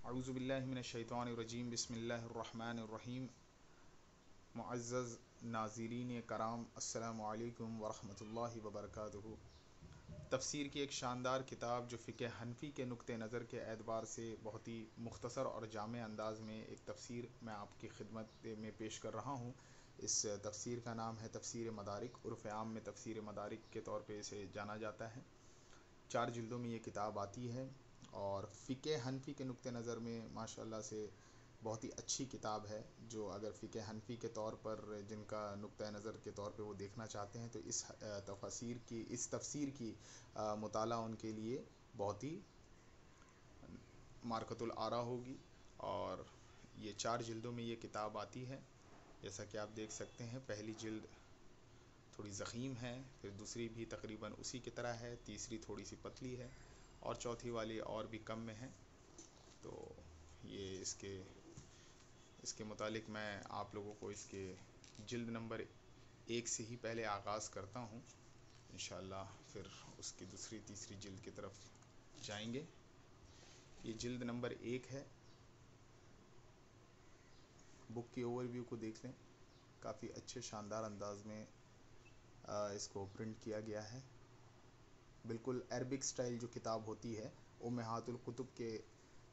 اعوذ باللہ من الشیطان الرجیم بسم اللہ الرحمن الرحیم معزز ناظرین کرام السلام علیکم ورحمۃ اللہ وبرکاتہ۔ تفسیر کی ایک شاندار کتاب جو فقہ حنفی کے نقطہ نظر کے اعتبار سے بہت ہی مختصر اور جامع انداز میں ایک تفسیر میں آپ کی خدمت میں پیش کر رہا ہوں۔ اس تفسیر کا نام ہے تفسیر مدارک، عرف عام میں تفسیر مدارک کے طور پہ اسے جانا جاتا ہے۔ 4 جلدوں میں یہ کتاب آتی ہے اور فقہ حنفی کے نقطہ نظر میں ماشاءاللہ سے بہت ہی اچھی کتاب ہے، جو اگر فقہ حنفی کے طور پر جن کا نقطہ نظر کے طور پہ وہ دیکھنا چاہتے ہیں تو اس تفسیر کی مطالعہ ان کے لیے بہت ہی مارکۃ الآراء ہوگی۔ اور یہ 4 جلدوں میں یہ کتاب آتی ہے، جیسا کہ آپ دیکھ سکتے ہیں۔ پہلی جلد تھوڑی ضخیم ہے، پھر دوسری بھی تقریباً اسی کی طرح ہے، تیسری تھوڑی سی پتلی ہے اور چوتھی والی اور بھی کم میں ہے۔ تو یہ اس کے متعلق میں آپ لوگوں کو اس کے جلد نمبر 1 سے ہی پہلے آغاز کرتا ہوں، انشاءاللہ پھر اس کی دوسری تیسری جلد کی طرف جائیں گے۔ یہ جلد نمبر 1 ہے۔ بک کی اوور ویو کو دیکھ لیں، کافی اچھے شاندار انداز میں اس کو پرنٹ کیا گیا ہے، بالکل عربک سٹائل جو کتاب ہوتی ہے امہات الکتب کے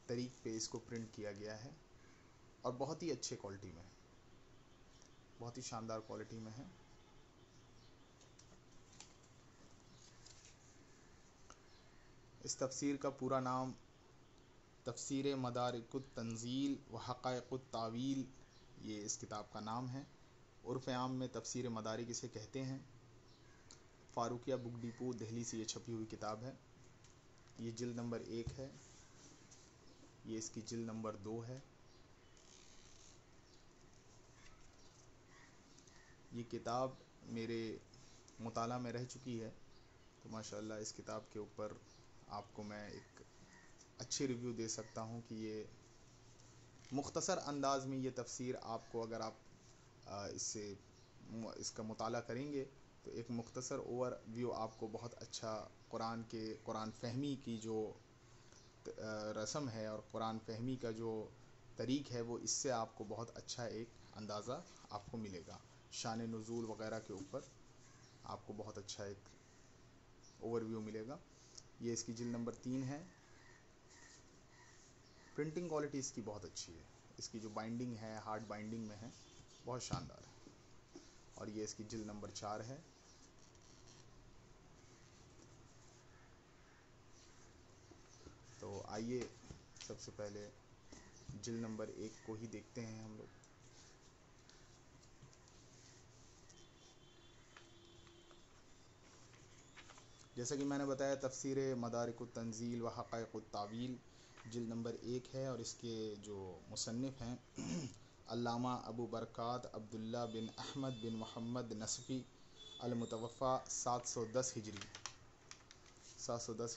طریق پہ اس کو پرنٹ کیا گیا ہے، اور بہت ہی اچھے کوالٹی میں، بہت ہی شاندار کوالٹی میں ہے۔ اس تفسیر کا پورا نام تفسیر مدارک التنزیل و حقائق التاویل، یہ اس کتاب کا نام ہے۔ عرف عام میں تفسیر مدارک اسے کہتے ہیں۔ فاروقیہ بک ڈیپو دہلی سے یہ چھپی ہوئی کتاب ہے۔ یہ جلد نمبر 1 ہے، یہ اس کی جلد نمبر 2 ہے۔ یہ کتاب میرے مطالعہ میں رہ چکی ہے، تو ماشاءاللہ اس کتاب کے اوپر آپ کو میں ایک اچھی ریویو دے سکتا ہوں کہ یہ مختصر انداز میں یہ تفسیر آپ کو، اگر آپ اس کا مطالعہ کریں گے تو ایک مختصر اوور ویو آپ کو بہت اچھا قرآن فہمی کی جو رسم ہے اور قرآن فہمی کا جو طریق ہے، وہ اس سے آپ کو بہت اچھا ایک اندازہ آپ کو ملے گا۔ شان نزول وغیرہ کے اوپر آپ کو بہت اچھا ایک اوور ویو ملے گا۔ یہ اس کی جلد نمبر 3 ہے۔ پرنٹنگ کوالٹی اس کی بہت اچھی ہے، اس کی جو بائنڈنگ ہے ہارڈ بائنڈنگ میں ہے، بہت شاندار ہے۔ اور یہ اس کی جلد نمبر 4 ہے۔ تو آئیے سب سے پہلے جلد نمبر 1 کو ہی دیکھتے ہیں ہم لوگ۔ جیسا کہ میں نے بتایا، تفسیر مدارک التنزیل و حقائق التاویل جلد نمبر 1 ہے، اور اس کے جو مصنف ہیں علامہ ابو برکات عبداللہ بن احمد بن محمد نصفی، المتوفیٰ 710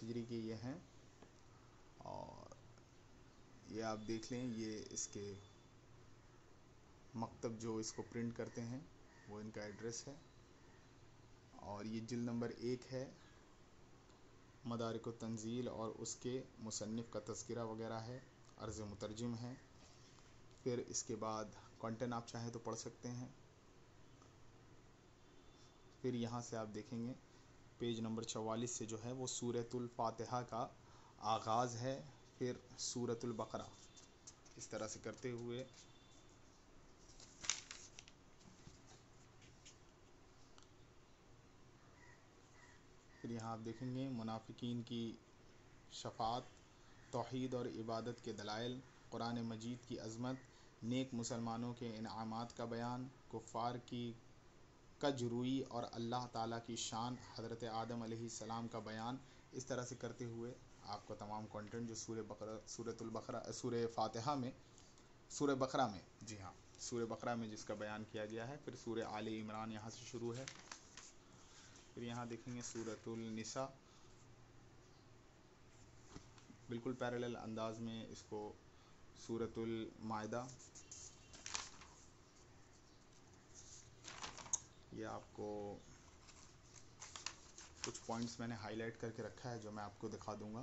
ہجری کے یہ ہیں۔ اور یہ آپ دیکھ لیں، یہ اس کے مکتب جو اس کو پرنٹ کرتے ہیں وہ ان کا ایڈریس ہے۔ اور یہ جلد نمبر 1 ہے، مدارک التنزیل، اور اس کے مصنف کا تذکرہ وغیرہ ہے، عرض مترجم ہے۔ پھر اس کے بعد کنٹینٹ آپ چاہیں تو پڑھ سکتے ہیں۔ پھر یہاں سے آپ دیکھیں گے پیج نمبر 44 سے جو ہے وہ سورۃ الفاتحہ کا آغاز ہے، پھر سورۃ البقرہ، اس طرح سے کرتے ہوئے پھر یہاں آپ دیکھیں گے منافقین کی شفاعت، توحید اور عبادت کے دلائل، قرآن مجید کی عظمت، نیک مسلمانوں کے انعامات کا بیان، کفار کی کجروئی اور اللہ تعالیٰ کی شان، حضرت آدم علیہ السلام کا بیان، اس طرح سے کرتے ہوئے آپ کا تمام کنٹینٹ جو سورہ بقرہ میں سورہ بقرہ میں جس کا بیان کیا گیا ہے۔ پھر سورہ آل عمران یہاں سے شروع ہے۔ پھر یہاں دیکھیں گے سورۃ النساء، بالکل پیرالل انداز میں اس کو سورۃ المائدہ، یہ آپ کو کچھ پوائنٹس میں نے ہائی لائٹ کر کے رکھا ہے جو میں آپ کو دکھا دوں گا۔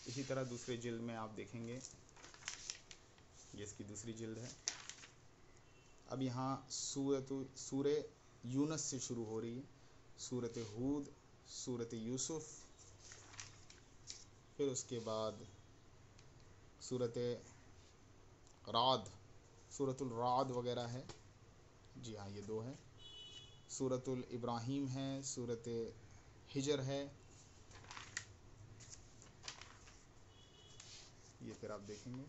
اسی طرح دوسرے جلد میں آپ دیکھیں گے، یہ اس کی دوسری جلد ہے۔ اب یہاں سورہ یونس سے شروع ہو رہی ہے، سورۃ ہود، سورۃ یوسف، پھر اس کے بعد سورۃ رعد، سورۃ الرعد وغیرہ ہے، جی ہاں یہ دو ہے، سورۃ الابراہیم ہے، سورۃ ہجر ہے، یہ پھر آپ دیکھیں گے۔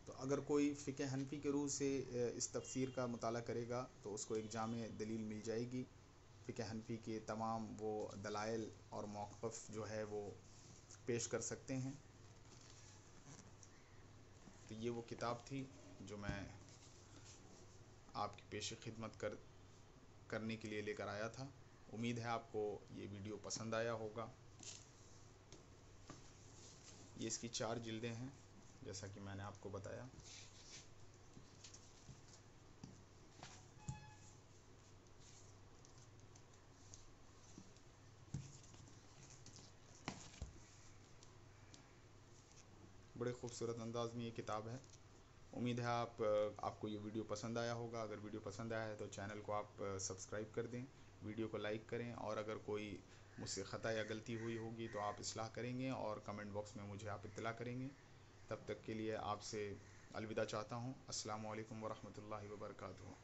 تو اگر کوئی فقہ حنفی کے روح سے اس تفسیر کا مطالعہ کرے گا تو اس کو ایک جامع دلیل مل جائے گی، فقہ حنفی کے تمام وہ دلائل اور موقف جو ہے وہ پیش کر سکتے ہیں۔ تو یہ وہ کتاب تھی جو میں آپ کی پیش خدمت کرنے کے لیے لے کر آیا تھا۔ امید ہے آپ کو یہ ویڈیو پسند آیا ہوگا۔ یہ اس کی 4 جلدیں ہیں جیسا کہ میں نے آپ کو بتایا۔ بڑے خوبصورت انداز میں یہ کتاب ہے۔ امید ہے آپ کو یہ ویڈیو پسند آیا ہوگا۔ اگر ویڈیو پسند آیا ہے تو چینل کو آپ سبسکرائب کر دیں، ویڈیو کو لائک کریں، اور اگر کوئی مجھ سے خطا یا غلطی ہوئی ہوگی تو آپ اصلاح کریں گے اور کمنٹ باکس میں مجھے آپ اطلاع کریں گے۔ تب تک کے لیے آپ سے الوداع چاہتا ہوں۔ السلام علیکم ورحمۃ اللہ وبرکاتہ۔